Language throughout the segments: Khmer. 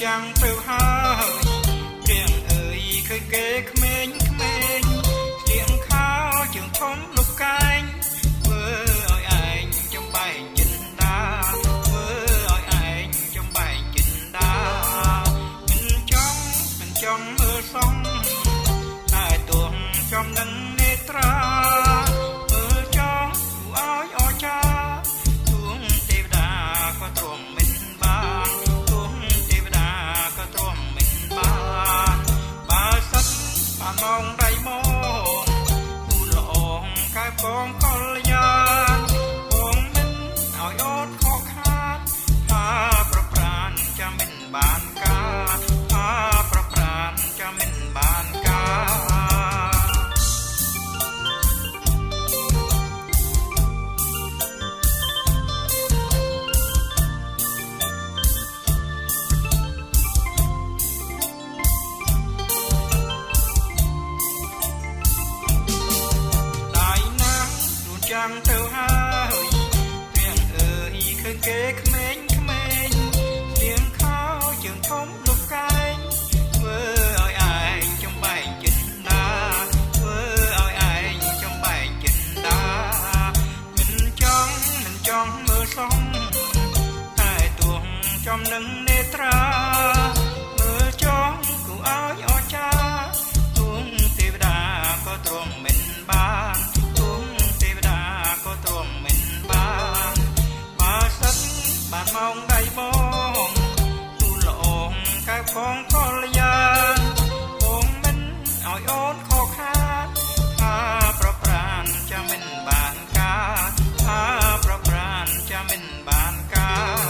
ចាំងទៅហើយព្រៀងអើយឃើញគេក្មេងក្មេងស្លៀកខោជើងធំលុបកែងធ្វើឲ្យឯងចំបែងចិនដាធ្វើឲ្យឯងចំបែងចិនដាមិនចង់មើលសងតែទួងចំនឹងនេត្រាមើលចង់គួរឲ្យអស្ចារ្យទួងទេវតាក៏ទ្រាំមិនបានទួងទេវតាក៏ទ្រាំមិនបានបើសិនបានមកដៃមកគូល្អកែបងកលយាបងមិនឲ្យអូនខកខានថាប្រប្រានចាំមិនបានការថាប្រប្រានចាំមិនបានការចាំងទៅហើយព្រៀងអើយឃើញគេក្មេងក្មេងស្លៀកខោជើងធំលុបកែងធ្វើឲ្យឯងចំបែងចិនដាធ្វើឲ្យឯងចំបែងចិនដាមិនចង់មើលសងតែទួងចំនឹងនេត្រាមើលចង់គួរឲ្យអស្ចារ្យទួងទេវតាក៏ទ្រាំមិនបានទ្រាំមិនបានបើសិនបានមកដៃបងទូលល្អកែបងកលយាបងមិនឲ្យអូនខកខានថាប្រប្រានចាំមិនបានការថាប្រប្រានចាំមិនបានការ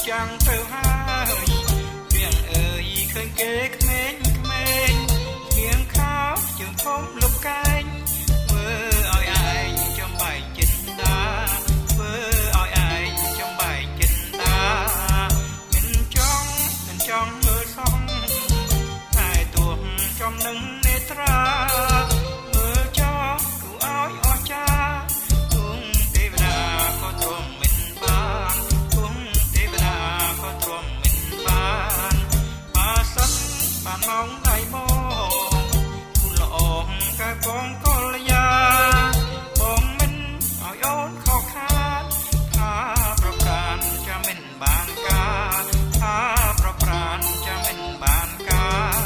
ចាំងទៅហើយព្រៀងអើយឃើញគេក្មេងក្មេងស្លៀកខោជើងធំលុបកែងធ្វើឲ្យឯងចំបែងចិនដាធ្វើឲ្យឯងចំបែងចិនដាមិនចង់មើលសងតែទួងចំនឹងនេត្រាមើលចោលគួរឲ្យអស្ចារ្យទួងទេវតាក៏ទ្រាំមិនបានបើសិនបានមកដៃមកគូល្អកែបងកលយាបងមិនឲ្យអូនខកខានថាប្រប្រានចាំមិនបានការថាប្រប្រានចាំមិនបានការ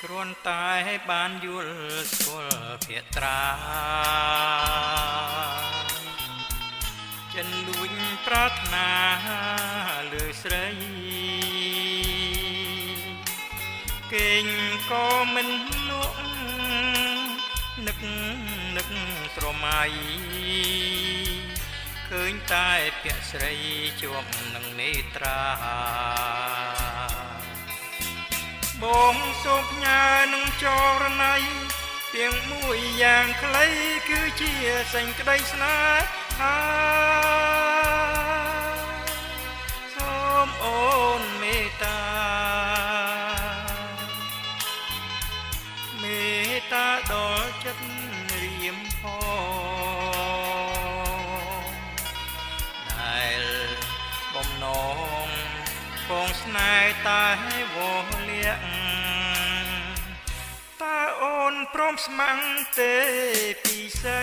គ្រាន់តែបានយល់ស្គាល់ភាត្រាចិនលួចប្រាថ្នាលើស្រីគេងក៏មិនលក់នឹកស្រមៃឃើញតែពាក្យស្រីជាប់នឹងនេត្រាបងសូមផ្ញើនឹងចរណៃពាងមួយយ៉ាងខ្លីគឺជាសេចក្តីស្នេហាសូមអូនមេត្តាដល់ចិត្តរៀមផងដែលបំណងពងស្នេហ៍តែវលាក់តើអូនព្រមស្ម័គ្រទេពីស្អី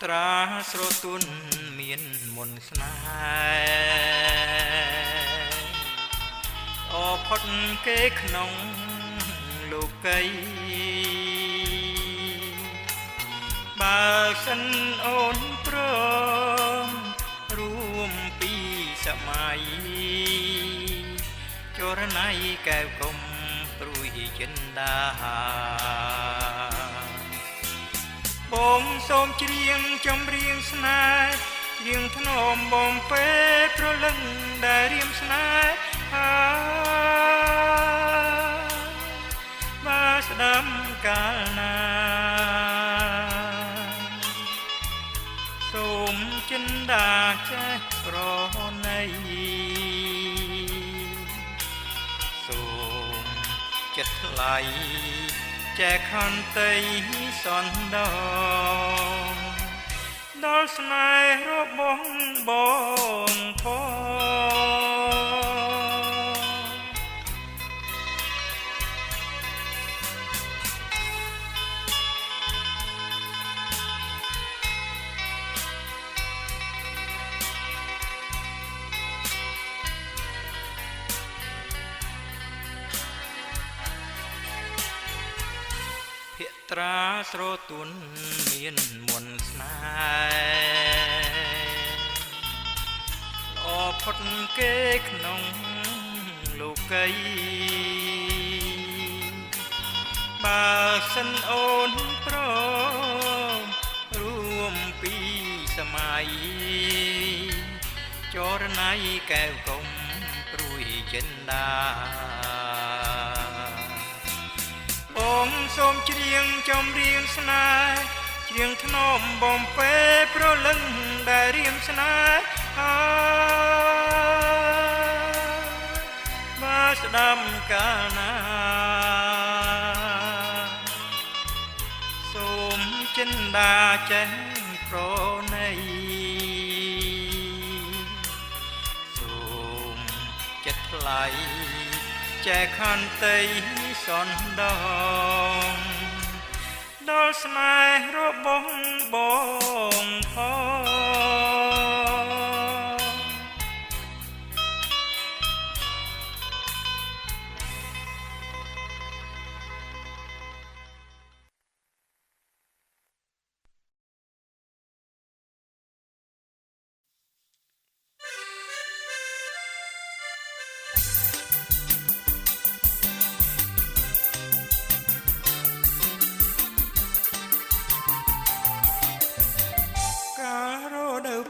ត្រាស្រទន់មានមន្តស្នេហ៍អផុតគេក្នុងលោកីបើសិនអូនព្រមរួមពីសម័យចរណៃកែវកុំព្រួយចិនដាបងសូមច្រៀងចម្រៀងស្នេហ៍ច្រៀងថ្នមបំពេប្រលឹងដែលរៀមស្នេហាបើស្ដាំកាលណាសូមចិនដាចេះប្រណីសូមចិត្តថ្លៃចែកខន្តីសន្តោដល់ស្នេហ៍របស់បងត្រាស្រទន់មានមន្តស្នេហ៍ល្អផុតគេក្នុងលោកីបើសិនអូនព្រមរួមពីសម័យចរណៃកែវកុំព្រួយចិនដាបងសូមច្រៀងចម្រៀងស្នេហ៍ច្រៀងថ្នមបំពេប្រលឹងដែលរៀមស្នេហាបើស្ដាំកាលណាសូមចិនដាចេះប្រណីសូមចិត្តថ្លៃចែកខន្តីសន្តោដល់ស្នេហ៍របស់បង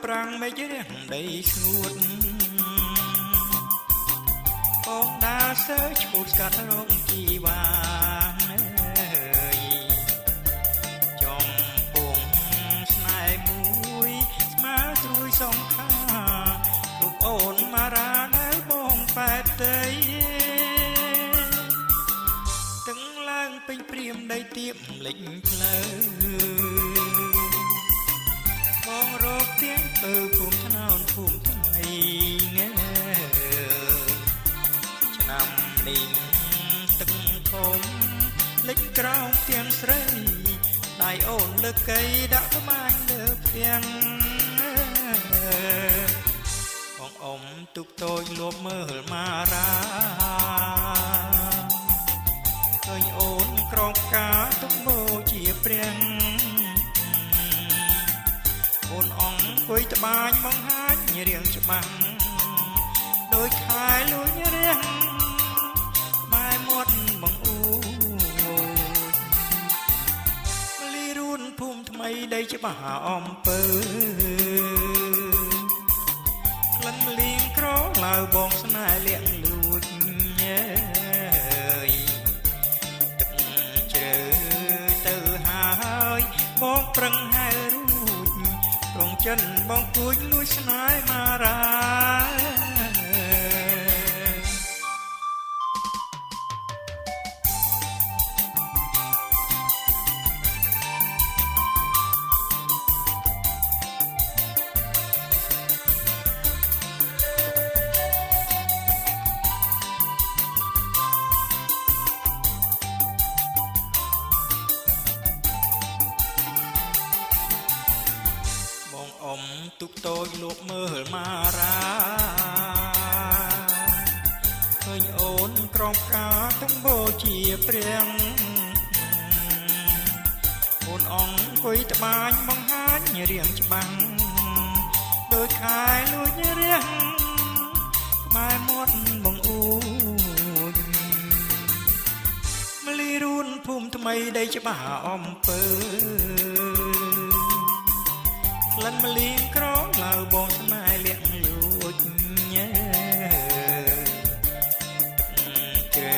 ប្រាំងមេឃរាំងដីស្ងួតបងដើរសើឈួតស្កាត់រងជីវ៉ាចំពងស្នេហ៍មួយស្មើត្រួយសងខារូបអូនមារានៅបងប៉ែតតីទាំងឡើងពេញព្រាមដីទៀបលិចផ្លូវបងរកទៀងទៅភូមិថ្នោតភូមិថ្មីឆ្នាំនេះទឹកធំលិចក្រោមទៀងស្រីដៃអូនលើកៃដាក់ត្បាញលើផ្ទាំងបងអ៊ំទុកតូចលួបមើលមារាឃើញអូនក្រោមផ្កាទុកបូជាព្រះអូនអង្គុយត្បាញបង្ហាញរៀងច្បាស់ដោយខែលួចរៀងម៉ែមាត់បងអ៊ូមលីរួនភូមិថ្មីដីច្បាស់អំពើក្លិនលៀងក្រឡាវបងស្នេហ៍លាក់លួចទឹកជ្រៅទៅហើយបងប្រឹងហៅរងចិនបងគួចលួចស្នេហ៍មារា អ៊ំទុកតូចលោកមើលមារាឃើញអូនក្រំផ្កាទំបូជាព្រាំងអូនអង្គុយត្បាញបង្ហាញរៀងច្បាំងដូចខែលួចរៀងក្បែរមាត់បងអួយមលីរូនភូមិថ្មីដីច្បាស់អំពើក្លិនមលីងក្រងឡៅបងស្នេហ៍លាក់លួចញ៉ែជើ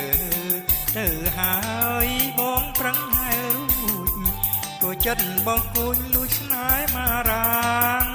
ទៅហើយបងប្រឹងហើយរួចក៏ចិត្តបងគួញលួចស្នេហ៍មករាង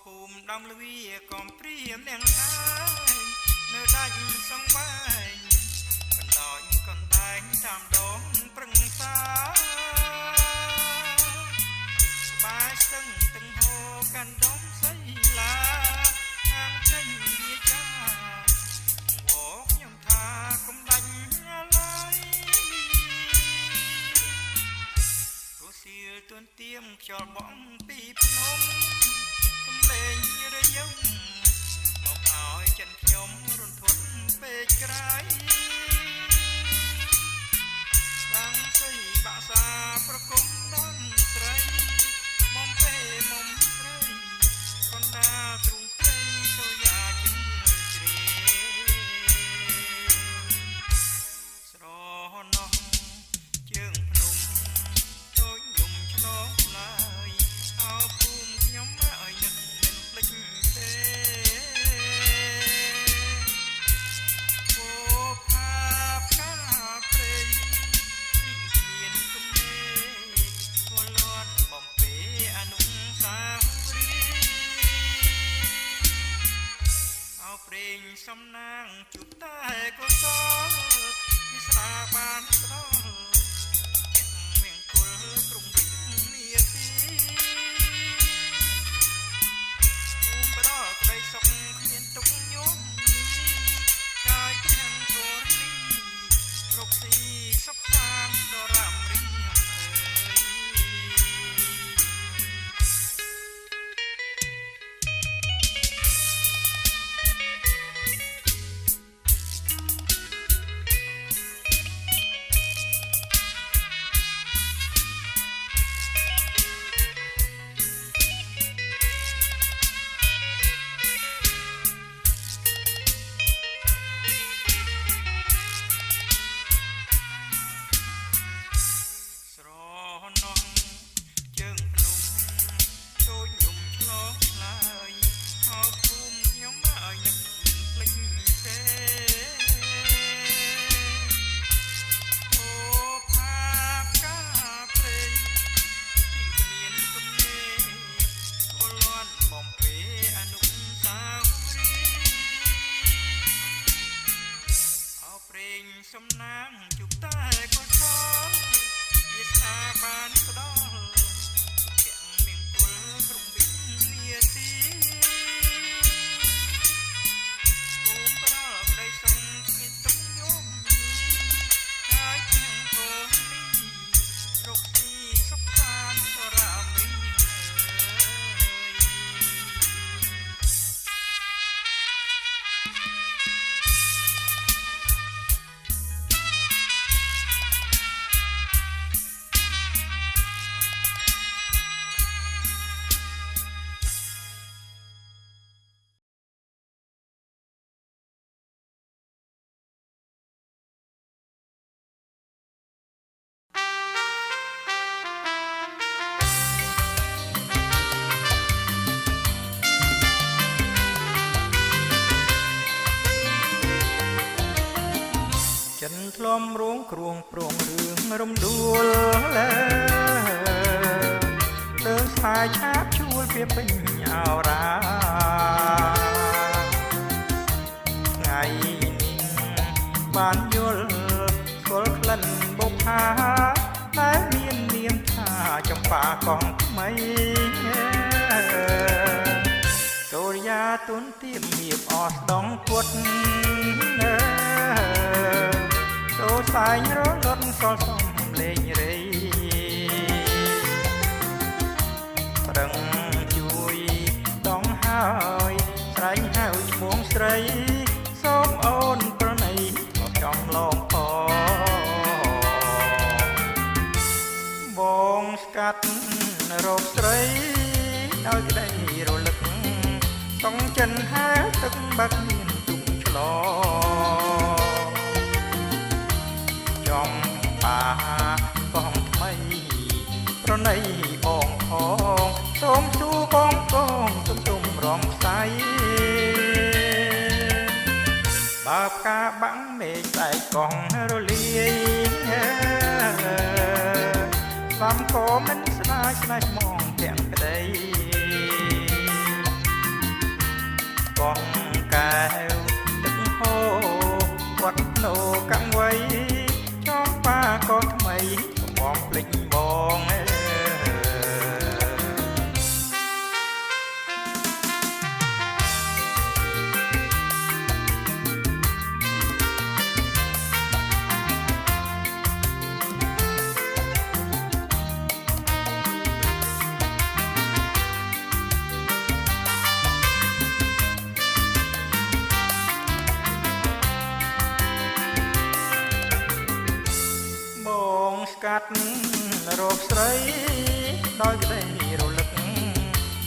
ភូមិដំលវីកំព្រាមនាងអើយនៅដាច់សងបែងកណ្ដោចកណ្ដែងតាមដងប្រឹងសាស្បែកស្ទឹងទឹងហូរកាន់ដុំសៃឡាខាងចេញវាចាវោខ្ញុំថាកុំដាច់ឡើយរសៀលទួនទៀមខ្យល់បងពីភ្នំលេងរយំមកឲ្យចិនខ្ញុំរន្ធត់ពេកក្រៃបាំងស្អីបាក់សាប្រគំតន្ត្រីមុំពេមុំស្រីកណ្ដាលទ្រូងព្រៃសូយ៉ាជាជ្រេស្រណោះជើងភ្នំដូចយំឆ្លងឡើយអោភូមិខ្ញុំឲ្យនឹកទេអូផាផ្កាព្រៃរីកមានគំនេគួរលន់បំពេអនុស្សាវរីយ៍អោព្រេងសំណាងជួបតែកុសលវិស្រាបានផ្ដល់ទាំងមង្គលទ្រង់វិនាទីក្តីសុខគ្មានទុកញោមកាយទាំងធរណីរកស៊ីសុខសាន្តដរាមរីសំណាងជួបតែកុសលវាស្នាបានផ្ដល់ទាំងមង្គលគ្រប់វិនាទីភូមិផ្ដល់ក្តីសុខគ្មានទុកញោមកាយទាំងធរណីរកស៊ីសុខសាន្តដរាមរីចិនធ្លំរងគ្រងប្រងរឿងរំដួលលើស្លាយឆាបជួលវាពេញអោរា បានយល់ស្គាល់ក្លិនបុប្ផាតែមាននាមថាចំបាកងថ្មីសូរិយាទុនទៀមមៀបអស្ដងពុតសូរសាយរលត់សល់សំលេងរៃប្រឹងជួយដងហើយស្រែងហៅឈ្មោះស្រីសូមអូនប្រណីមកចំឡងផបងស្កាត់រោគស្រីដោយក្តីរលឹកសងចិនហែទឹកបាក់មានទុំឆ្លចំបាកងថ្មីប្រណីបងផងសូមសួរបងកងទុំរំខ្សៃបើផ្កាបាំងមេឃតែកងរលាយស្វាំក៏មិនស្ដាយស្នេហ៍មកទាំងក្តីកងកែវទឹកហូរវត្តនោកាំងវៃចំបាក៏ថ្មីបងភ្លេចបងស្កាត់រោគស្រីដោយក្តីរលឹក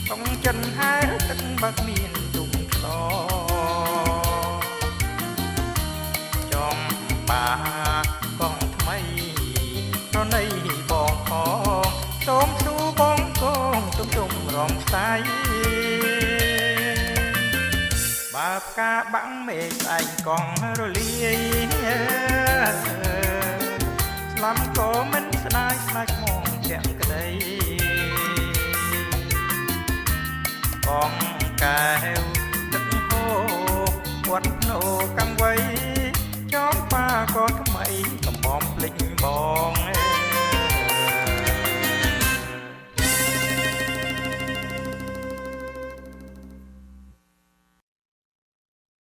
ต้องចិនហែទឹកបាក់មានទុំឆ្លចំបាកងថ្មីប្រណីបងផងសូមសួរបងកងទុំរំខ្សៃបើផ្កាបាំងមេឃស្អែកកងរលាយស្លាំក៏មិនស្ដាយស្ដាយមកទាំងក្តីបងកែវទឹកហូរវត្តនោកាំងវៃចំបាក៏